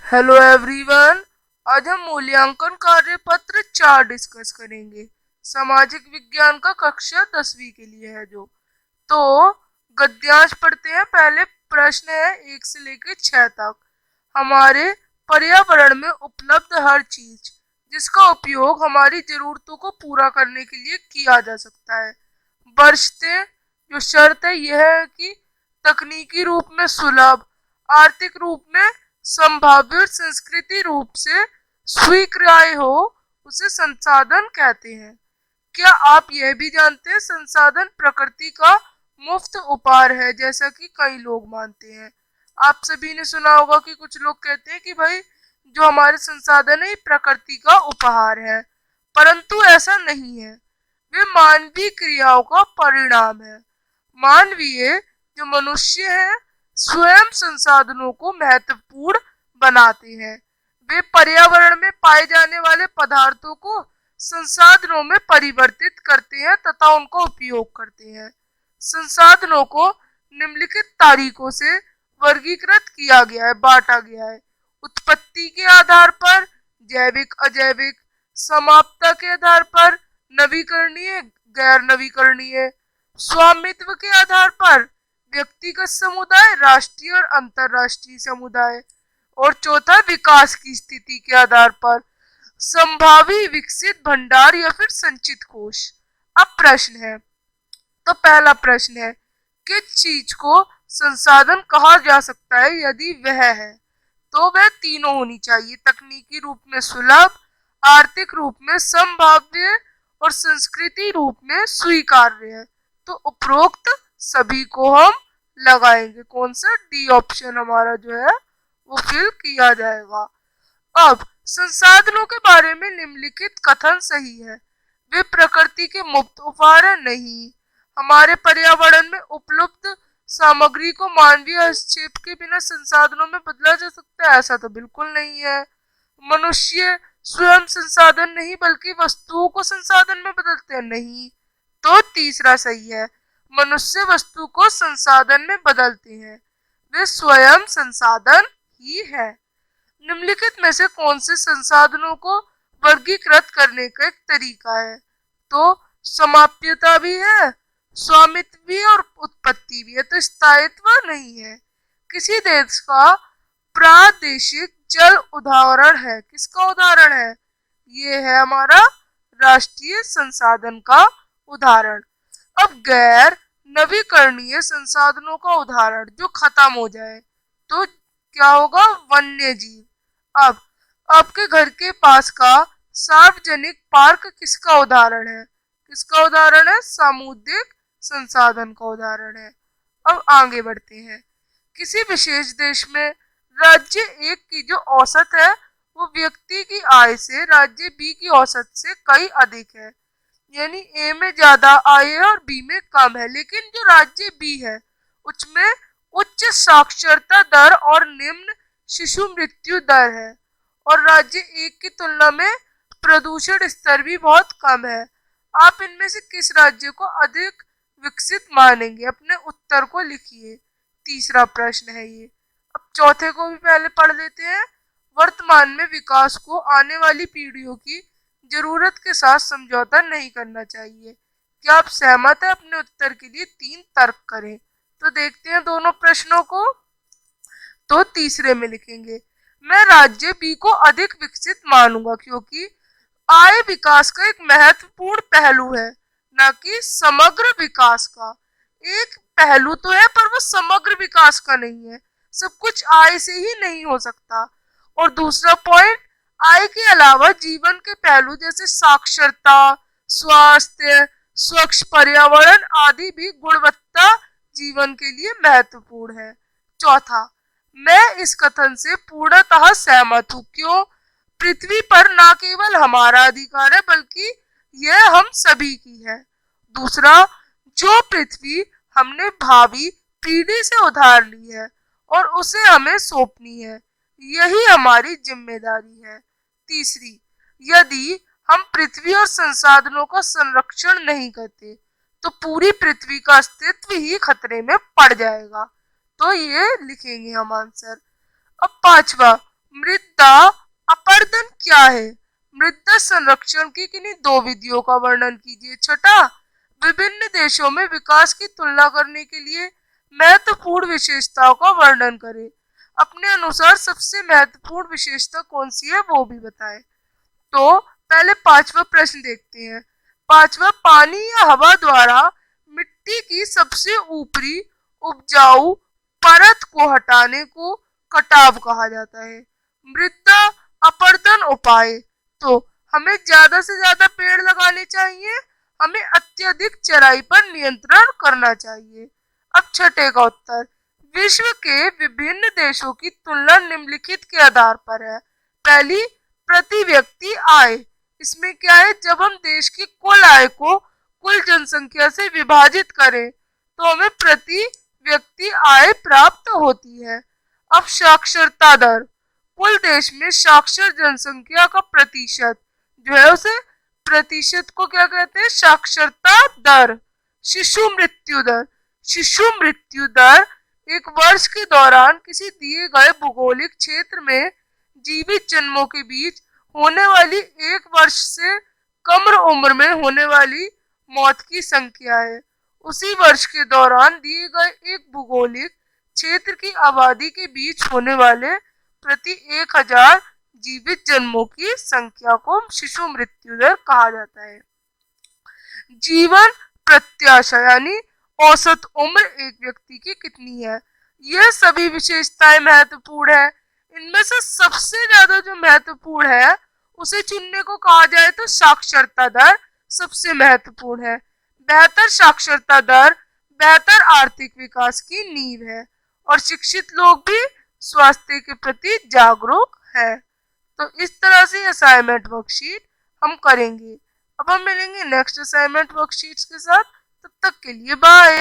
Hello everyone. आज हम मूल्यांकन कार्य पत्र 4 डिस्कस करेंगे। सामाजिक विज्ञान का कक्षा 10वीं के लिए है जो। तो गद्यांश पढ़ते हैं। पहले प्रश्न है 1 से लेकर 6 तक। हमारे पर्यावरण में उपलब्ध हर चीज जिसका उपयोग हमारी जरूरतों को पूरा करने के लिए किया जा सकता है। बशर्ते जो शर्त है यह है कि तकनीकी रूप में सुलभ, आर्थिक रूप में संभाव्य और संस्कृति रूप से स्वीकार्य हो, उसे संसाधन कहते हैं। क्या आप यह भी जानते हैं संसाधन प्रकृति का मुफ्त उपहार है, जैसा कि कई लोग मानते हैं। आप सभी ने सुना होगा कि कुछ लोग कहते हैं कि भाई जो हमारे संसाधन है ये प्रकृति का उपहार है, परंतु ऐसा नहीं है। वे मानवीय क्रियाओं का परिणाम है। मानवीय जो मनुष्य है स्वयं संसाधनों को महत्वपूर्ण बनाते हैं। वे पर्यावरण में पाए जाने वाले पदार्थों को संसाधनों में परिवर्तित करते हैं तथा उनका उपयोग करते हैं। संसाधनों को निम्नलिखित तरीकों से वर्गीकृत किया गया है, बांटा गया है। उत्पत्ति के आधार पर, जैविक अजैविक, समाप्तता के आधार पर, नवीकरणीय गैर नवीकरणीय, स्वामित्व के आधार पर, व्यक्तिगत समुदाय, राष्ट्रीय और अंतरराष्ट्रीय समुदाय, और चौथा विकास की स्थिति के आधार पर संभावी विकसित भंडार या फिर संचित कोष। अब प्रश्न है, तो पहला प्रश्न है किस चीज को संसाधन कहा जा सकता है यदि वह है, तो वह तीनों होनी चाहिए। तकनीकी रूप में सुलभ, आर्थिक रूप में संभाव्य और संस्कृति रूप में स्वीकार्य है। तो उपरोक्त सभी को हम लगाएंगे। कौन सा? डी ऑप्शन हमारा जो है वो फिल किया जाएगा। अब संसाधनों के बारे में निम्नलिखित कथन सही है। वे प्रकृति के मुफ्त उपहार है? नहीं। हमारे पर्यावरण में उपलब्ध सामग्री को मानवीय हस्तक्षेप के बिना संसाधनों में बदला जा सकता है? ऐसा तो बिल्कुल नहीं है। मनुष्य स्वयं संसाधन नहीं बल्कि वस्तुओं को संसाधन में बदलते हैं? नहीं। तो तीसरा सही है, मनुष्य वस्तु को संसाधन में बदलते हैं, वे स्वयं संसाधन ही है। निम्नलिखित में से कौन से संसाधनों को वर्गीकृत करने का एक तरीका है? तो समाप्यता भी है, स्वामित्व भी है और उत्पत्ति भी है। तो स्थायित्व नहीं है। किसी देश का प्रादेशिक जल उदाहरण है। किसका उदाहरण है? ये है हमारा राष्ट्रीय संसाधन का उदाहरण। अब गैर नवीकरणीय संसाधनों का उदाहरण जो खत्म हो जाए तो क्या होगा? वन्य जीव। अब आपके घर के पास का सार्वजनिक पार्क किसका उदाहरण है? किसका उदाहरण है? सामुदायिक संसाधन का उदाहरण है। अब आगे बढ़ते हैं। किसी विशेष देश में राज्य एक की जो औसत है वो व्यक्ति की आय से राज्य बी की औसत से कई अधिक है। यानी ए में ज्यादा आय है और बी में कम है, लेकिन जो राज्य बी है उसमें उच्च साक्षरता दर और निम्न शिशु मृत्यु दर है, और राज्य एक की तुलना में प्रदूषण स्तर भी बहुत कम है। आप इनमें से किस राज्य को अधिक विकसित मानेंगे? अपने उत्तर को लिखिए। तीसरा प्रश्न है ये। अब चौथे को भी पहले पढ़ लेते हैं। वर्तमान में विकास को आने वाली पीढ़ियों की जरूरत के साथ समझौता नहीं करना चाहिए। क्या आप सहमत है? अपने उत्तर के लिए 3 तर्क करें। तो देखते हैं दोनों प्रश्नों को। तो तीसरे में लिखेंगे, मैं राज्य बी को अधिक विकसित मानूंगा क्योंकि आय विकास का एक महत्वपूर्ण पहलू है, न कि समग्र विकास का। एक पहलू तो है पर वो समग्र विकास का नहीं है। सब कुछ आय से ही नहीं हो सकता। और दूसरा पॉइंट, आय के अलावा जीवन के पहलू जैसे साक्षरता, स्वास्थ्य, स्वच्छ पर्यावरण आदि भी गुणवत्ता जीवन के लिए महत्वपूर्ण है। चौथा, मैं इस कथन से पूर्णतः सहमत हूँ। क्यों? पृथ्वी पर न केवल हमारा अधिकार है बल्कि यह हम सभी की है। दूसरा, जो पृथ्वी हमने भावी पीढ़ी से उधार ली है और उसे हमें सौंपनी है, यही हमारी जिम्मेदारी है। तीसरी, यदि हम पृथ्वी और संसाधनों का संरक्षण नहीं करते तो पूरी पृथ्वी का अस्तित्व ही खतरे में पड़ जाएगा। तो ये लिखेंगे हम आंसर। अब पांचवा, मृदा अपरदन क्या है? मृदा संरक्षण की किन्हीं दो विधियों का वर्णन कीजिए। छठा, विभिन्न देशों में विकास की तुलना करने के लिए महत्वपूर्ण विशेषताओं का वर्णन करें। अपने अनुसार सबसे महत्वपूर्ण विशेषता कौन सी है वो भी बताएं। तो पहले पांचवा प्रश्न देखते हैं। पांचवा, पानी या हवा द्वारा मिट्टी की सबसे ऊपरी उपजाऊ परत को हटाने को कटाव कहा जाता है। मृदा अपरदन उपाय, तो हमें ज्यादा से ज्यादा पेड़ लगाने चाहिए, हमें अत्यधिक चराई पर नियंत्रण करना चाहिए। अब छठे का उत्तर, विश्व के विभिन्न देशों की तुलना निम्नलिखित के आधार पर है। पहली, प्रति व्यक्ति आय। इसमें क्या है, जब हम देश की कुल आय को कुल जनसंख्या से विभाजित करें तो हमें प्रति व्यक्ति आय प्राप्त होती है। अब साक्षरता दर, कुल देश में साक्षर जनसंख्या का प्रतिशत जो है उसे प्रतिशत को क्या कहते हैं, साक्षरता दर। शिशु मृत्यु दर, शिशु मृत्यु दर एक वर्ष के दौरान किसी दिए गए भौगोलिक क्षेत्र में जीवित जन्मों के बीच होने वाली एक वर्ष से कम उम्र में होने वाली मौत की संख्या है। उसी वर्ष के दौरान दिए गए एक भौगोलिक क्षेत्र की आबादी के बीच होने वाले प्रति 1000 जीवित जन्मों की संख्या को शिशु मृत्यु दर कहा जाता है। जीवन प्रत्याशा यानी औसत उम्र एक व्यक्ति की कितनी है, यह सभी विशेषताएं महत्वपूर्ण है। इनमें से सबसे ज्यादा जो महत्वपूर्ण है उसे चुनने को कहा जाए तो साक्षरता दर सबसे महत्वपूर्ण है। बेहतर साक्षरता दर बेहतर आर्थिक विकास की नींव है और शिक्षित लोग भी स्वास्थ्य के प्रति जागरूक है। तो इस तरह से असाइनमेंट वर्कशीट हम करेंगे। अब हम मिलेंगे नेक्स्ट असाइनमेंट वर्कशीट्स के साथ, तब तक के लिए बाय।